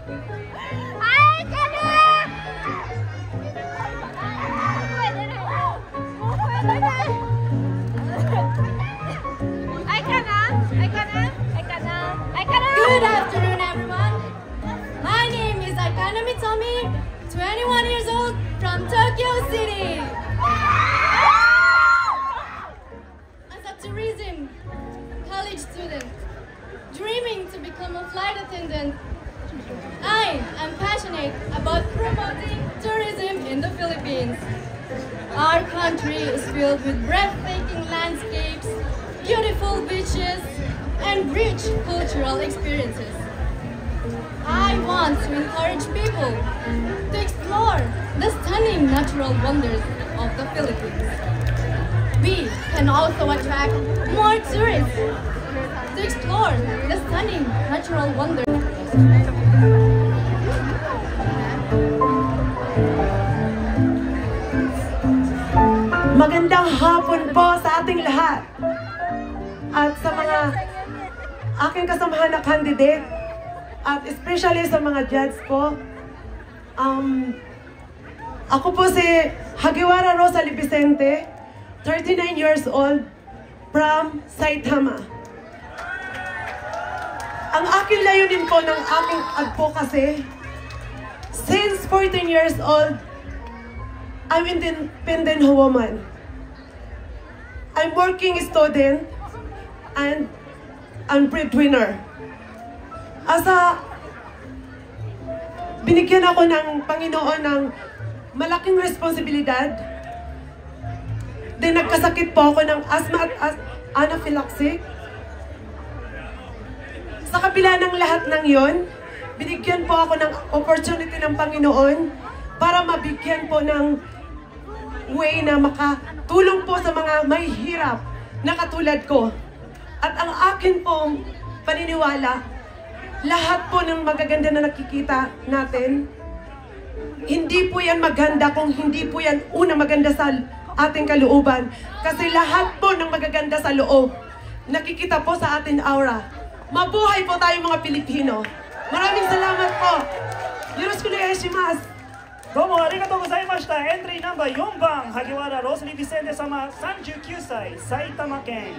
Ay, galing! Good afternoon, everyone. My name is Aikana Mitomi, 21 years old, from Tokyo City. As a tourism college student, dreaming to become a flight attendant, I am passionate about promoting tourism in the Philippines. Our country is filled with breathtaking landscapes, beautiful beaches, and rich cultural experiences. I want to encourage people to explore the stunning natural wonders of the Philippines. We can also attract more tourists to explore the stunning natural wonders. Magandang hapon po sa ating lahat at sa mga aking kasamahan na candidate at especially sa mga judges po. Ako po si Hagiwara Rosalie Vicente, 39 years old, from Saitama. Ang aking layunin po ng aking advocacy, since 14 years old, I'm an independent woman. I'm working student and I'm breadwinner. Binigyan ako ng Panginoon ng malaking responsibilidad. Then nagkasakit po ako ng asthma at anaphylaxis. Sa kabila ng lahat ng yon, binigyan po ako ng opportunity ng Panginoon para mabigyan po ng way na makatulong po sa mga may hirap na katulad ko. At ang akin pong paniniwala, lahat po ng magaganda na nakikita natin, hindi po yan maganda kung hindi po yan maganda sa ating kalooban. Kasi lahat po ng magaganda sa loob, nakikita po sa ating aura. Mabuhay po tayong mga Pilipino. Maraming salamat po. Yoroshiku onegaishimasu. どうもありがとうございました。エントリーナンバー4番、萩原ロースリ・ビセンテ様、39歳、埼玉県。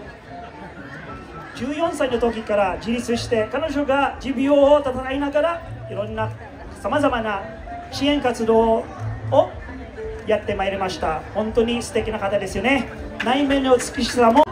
14歳の時から自立して、彼女が持病を戦いながら、いろんなさまざまな支援活動をやってまいりました。本当に素敵な方ですよね。内面の美しさも。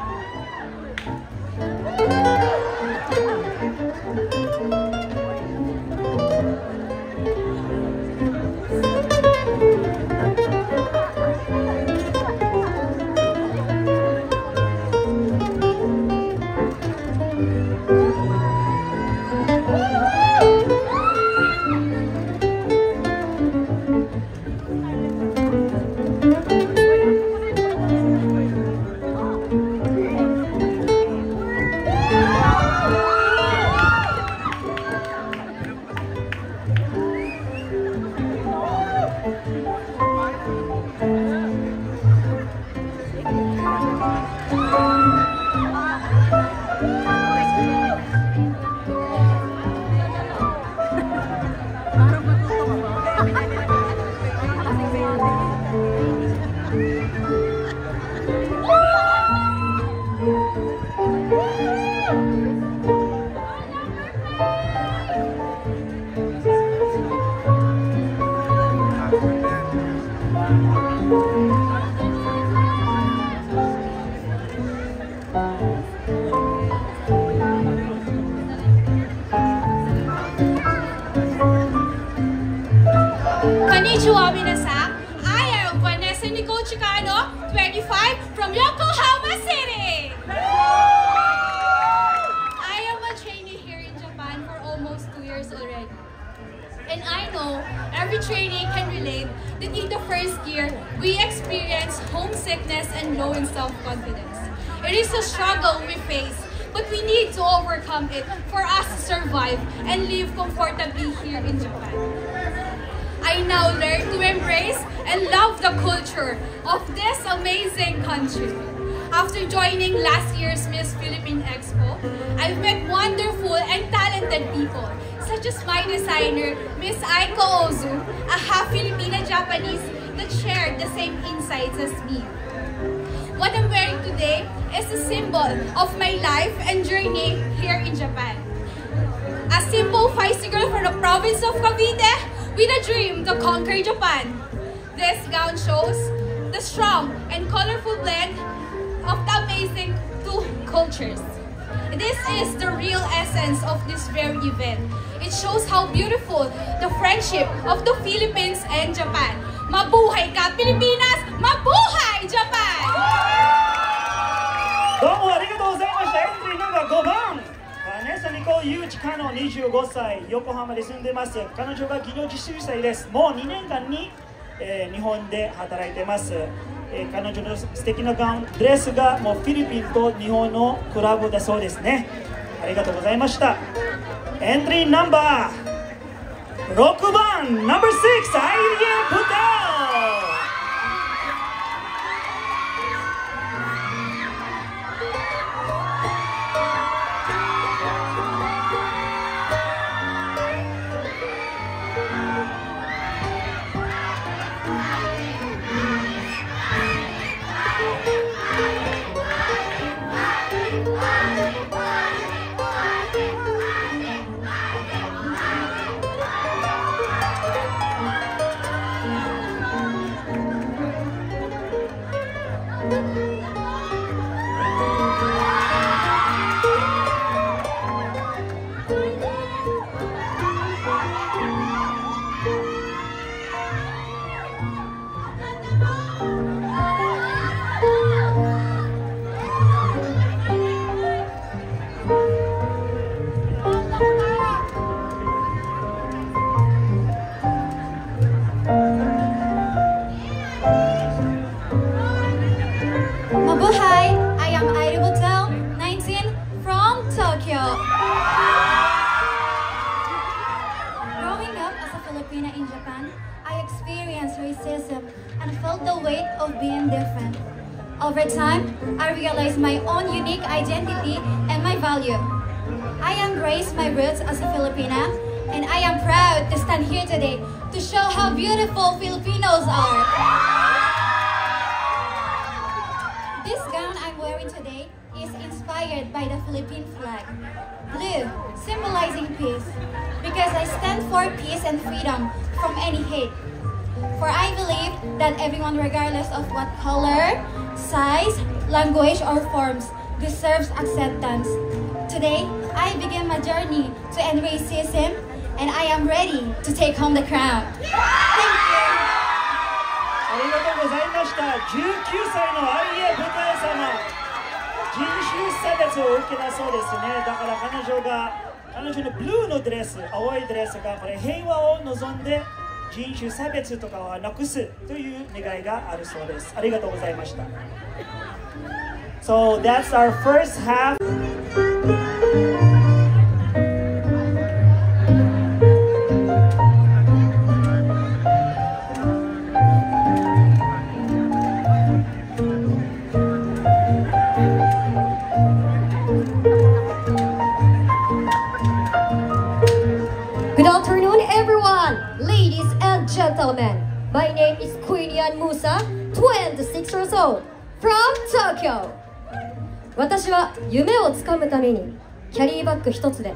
Konnichiwa minasan. I am Vanessa Nicole Chicano, 25, from Yokohama City. I am a trainee here in Japan for almost 2 years already. And I know every trainee can relate that in the first year, we experience homesickness and low in self-confidence. It is a struggle we face, but we need to overcome it for us to survive and live comfortably here in Japan. I now learn to embrace and love the culture of this amazing country. After joining last year's Miss Philippine Expo, I've met wonderful and talented people, such as my designer, Miss Aiko Ozu, a half Filipina Japanese that shared the same insights as me. What I'm wearing today is a symbol of my life and journey here in Japan. A simple feisty girl from the province of Cavite with a dream to conquer Japan. This gown shows the strong and colorful blend of the amazing two cultures. This is the real essence of this very event. It shows how beautiful the friendship of the Philippines and Japan. Mabuhay ka, Pilipinas! Mabuhay, Japan! どうもありがとうございました。エントリーナンバー5番バネサニコユーチカノ25歳、横浜で住んでます。彼女が技能実習生です。もう2年間に、日本で働いてます。彼女の素敵なガウン、ドレスがもうフィリピンと日本のコラボだそうですね。ありがとうございました。エントリーナンバー6番、ナンバー6、アイリエン・ブタオ。Mabuhay! I am Airi Botel, 19, from Tokyo. Growing up as a Filipina in Japan, I experienced racism and felt the weight of being different. Over time, I realized my own unique identity and my value. I embrace my roots as a Filipina, and I am proud to stand here today to show how beautiful Filipinos are. This gown I'm wearing today is inspired by the Philippine flag. Blue, symbolizing peace, because I stand for peace and freedom from any hate. For I believe that everyone, regardless of what color, size, language, or forms, deserves acceptance. Today, I begin my journey to end racism, and I am ready to take home the crown. Thank you. ありがとうございました。19歳のアリエ・ブタエ様、人種差別を受けたそうですね。だから彼女のブルーのドレス、青いドレスがこれ平和を望んで人種差別とかはなくすという願いがあるそうです。ありがとうございました。So that's our first half. Good afternoon, everyone, ladies and gentlemen. My name is Quinian Musa, 26 years old, from Tokyo. 私は夢をつかむためにキャリーバッグ一つで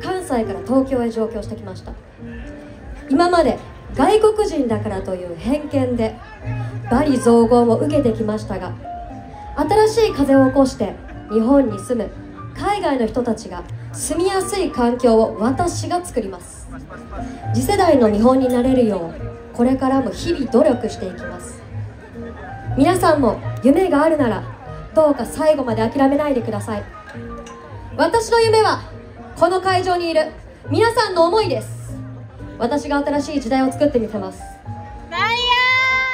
関西から東京へ上京してきました。今まで外国人だからという偏見で罵詈雑言を受けてきましたが、新しい風を起こして日本に住む海外の人たちが住みやすい環境を私が作ります。次世代の見本になれるようこれからも日々努力していきます。皆さんも夢があるならどうか最後まで諦めないでください。私の夢はこの会場にいる皆さんの思いです。私が新しい時代を作ってみせます。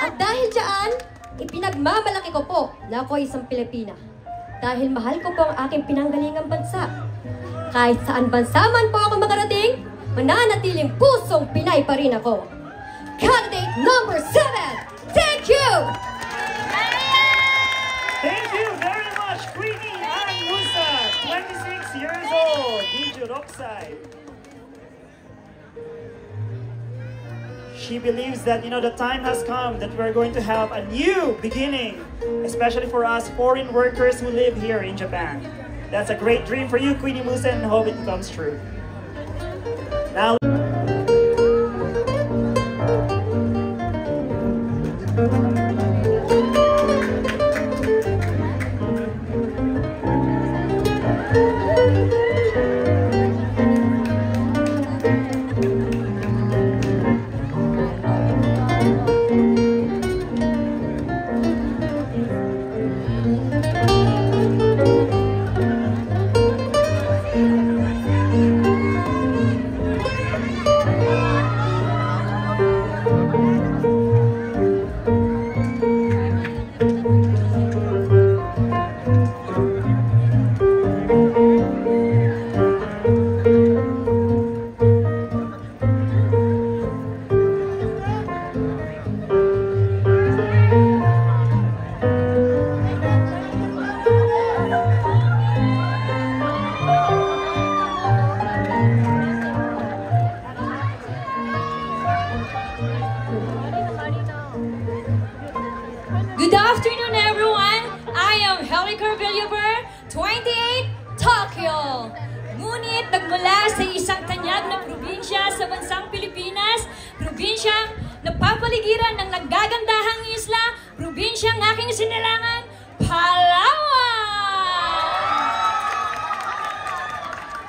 At dahil dyan, ipinagmamalaki ko po na ako isang Pilipina. Dahil mahal ko po ang aking pinanggalingang bansa. Kahit saan bansa man po ako makarating, mananatiling pusong Pinay pa rin ako. Candidate number 7! Thank you! Thank you very much, Queenie Ann Musa, 26 years old, 26歳。She believes that the time has come that we're going to have a new beginning, especially for us foreign workers who live here in Japan. That's a great dream for you, Queenie Musa, and hope it becomes true. Now. Good afternoon, everyone! I am Heli Carvillover, 28, Tokyo! Ngunit nagmula sa isang tanyag na probinsya sa bansang Pilipinas, probinsyang napapaligiran ng nagagandahang isla, probinsyang aking sinilangan, Palawan!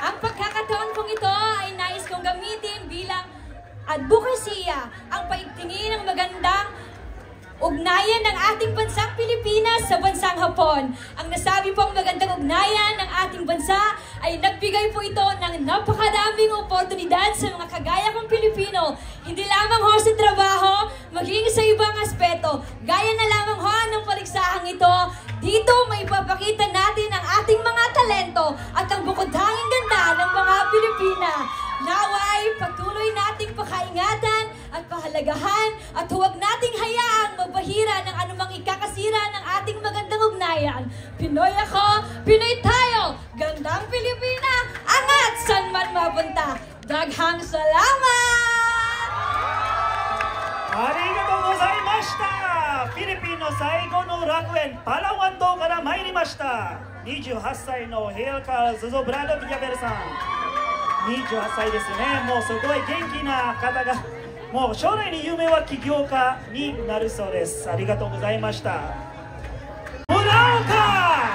Ang pagkakataon kong ito ay nais kong gamitin bilang advokasya, ang paigtingin ng magandang ugnayan ng ating bansang Pilipinas sa bansang Hapon. Ang nasabi pong magandang ugnayan ng ating bansa ay nagbigay po ito ng napakadaming oportunidad sa mga kagaya kong Pilipino. Hindi lamang ho sa trabaho, maging sa ibang aspeto. Gaya na lamang ho ng paliksahang ito, dito may ipapakita natin ang ating mga talento at ang bukod-hanging ganda ng mga Pilipina. Naway, patuloy nating pakaingatan at pahalagahan at huwag nating hayaang mabahira ng anumang ikakasira ng ating magandang ugnayan. Pinoy ako, Pinoy tayo, gandang Pilipina, angat saan man mapunta. Daghang salamat! Arigatou gozaimashita! Filipino Saigo no Rakuen, Palawan do kara mairimashita. 28歳のヘアカーズゾブラド・ビヤベルさん。28歳ですね。もうすごい元気な方が、もう将来に夢は起業家になるそうです。ありがとうございました。村岡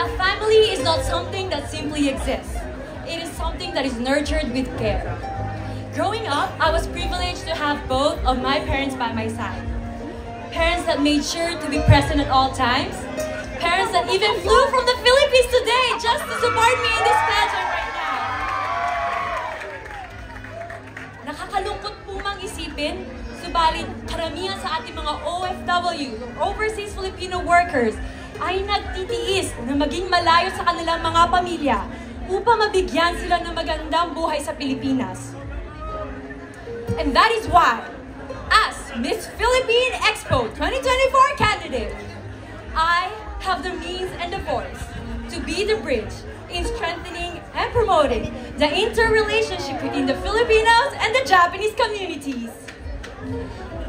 ！A family is not something that simply exists. It is something that is nurtured with care. Growing up, I was privileged to have both of my parents by my side. Parents that made sure to be present at all times. Parents that even flew from the Philippines today just to support me in this pageant right now. Nakakalungkot po mang isipin, subalit karamihan sa ating mga OFW, Overseas Filipino Workers, ay nagtitiis na maging malayo sa kanilang mga pamilya upang mabigyan sila ng magandang buhay sa Pilipinas. And that is why, as Miss Philippine Expo 2024 candidate, I have the means and the voice to be the bridge in strengthening and promoting the interrelationship between the Filipinos and the Japanese communities.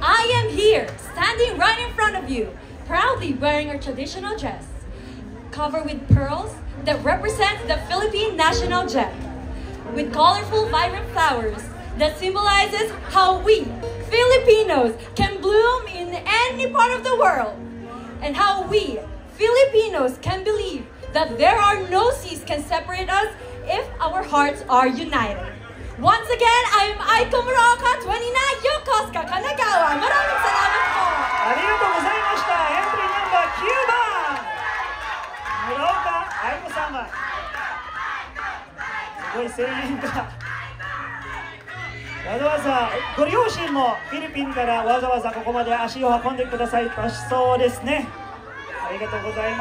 I am here, standing right in front of you, proudly wearing our traditional dress. covered with pearls that represent the Philippine national gem, with colorful, vibrant flowers that symbolizes how we, Filipinos, can bloom in any part of the world, and how we, Filipinos, can believe that there are no seas can separate us if our hearts are united. Once again, I am Aiko Muraoka, 29, Yokosuka, Kanagawa. Maraming salamat po! ありがとうございました。エントリーナンバー9番村岡愛子様。すごい声援が。わざわざご両親もフィリピンからわざわざここまで足を運んでくださいましそうですね。ありがとうございます。